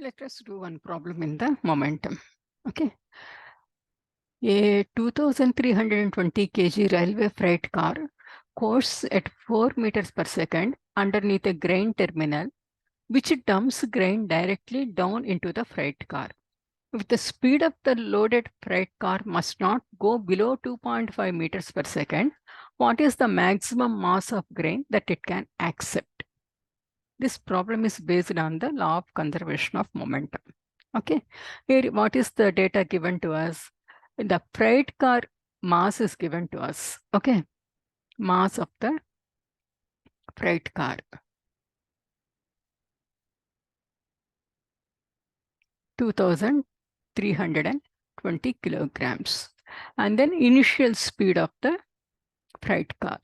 Let us do one problem in the momentum. Okay. A 2320 kg railway freight car courses at 4 meters per second underneath a grain terminal, which dumps grain directly down into the freight car. If the speed of the loaded freight car must not go below 2.5 meters per second, what is the maximum mass of grain that it can accept? This problem is based on the law of conservation of momentum. Okay, here what is the data given to us? The freight car mass is given to us. Okay, mass of the freight car. 2,320 kilograms. And then initial speed of the freight car.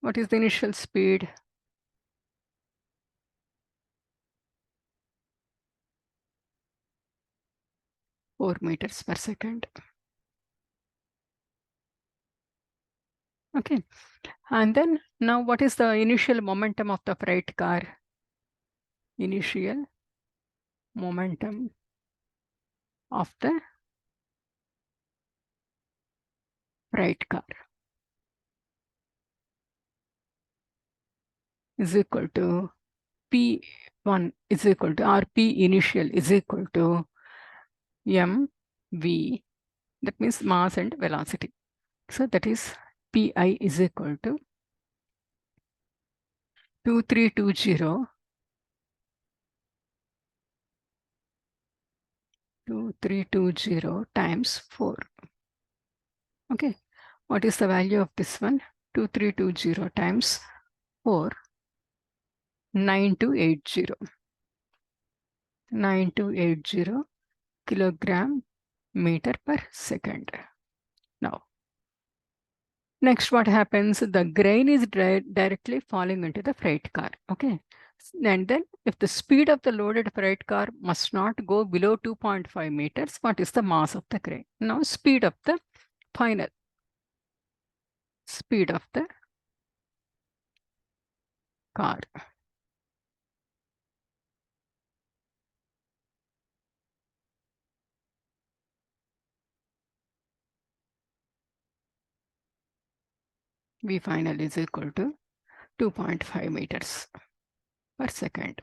What is the initial speed? Four meters per second. Okay. And then now what is the initial momentum of the freight car? Initial momentum of the freight car is equal to P1 is equal to RP initial is equal to mv, that means mass and velocity. So that is Pi is equal to 2320 times 4. Okay, what is the value of this one? 2320 times 4, 9280. 9280 kilogram meter per second. Now, next what happens? The grain is directly falling into the freight car. Okay, and then if the speed of the loaded freight car must not go below 2.5 meters, what is the mass of the grain? Now, speed of the final speed of the car. V final is equal to 2.5 meters per second.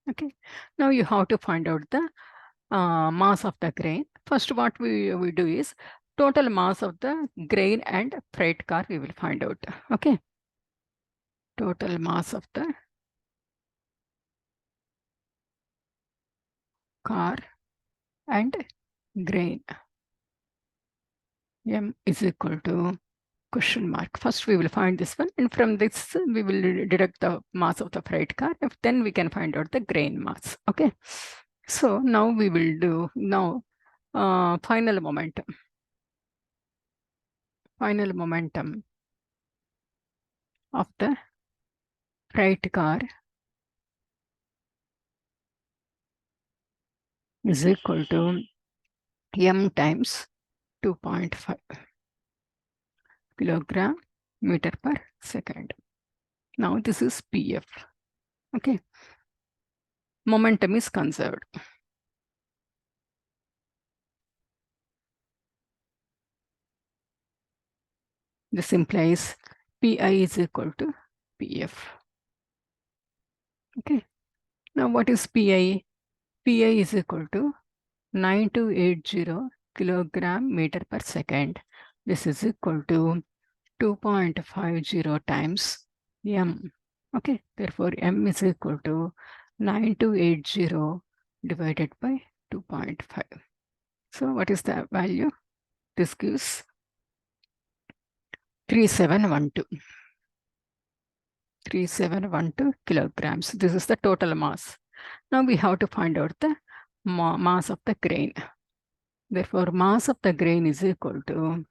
Okay, now you have to find out the mass of the grain. First, what we do is total mass of the grain and freight car we will find out. Okay, total mass of the car and grain. M is equal to question mark. First, we will find this one, and from this, we will deduct the mass of the freight car. If then we can find out the grain mass. Okay. So now we will do final momentum. Final momentum of the freight car is equal to m times 2.5 kilogram meter per second. Now this is PF. Okay. Momentum is conserved. This implies Pi is equal to PF. Okay. Now what is Pi? Pi is equal to 9280 kilogram meter per second. This is equal to 2.50 times m. Okay, therefore m is equal to 9280 divided by 2.5. So what is the value? This gives 3712. 3712 kilograms. This is the total mass. Now we have to find out the mass of the grain. Therefore, mass of the grain is equal to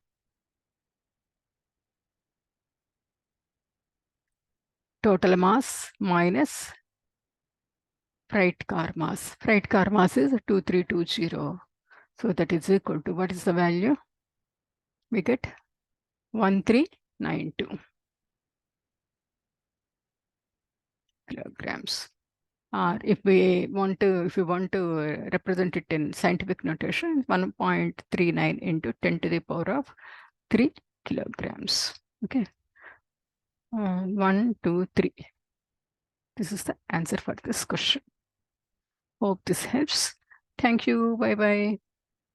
total mass minus freight car mass. Freight car mass is 2320. So that is equal to, what is the value? We get 1392. kilograms. Or if we want to represent it in scientific notation, 1.39 into 10 to the power of 3 kilograms. Okay. 1, 2, 3. This is the answer for this question. Hope this helps. Thank you. Bye bye.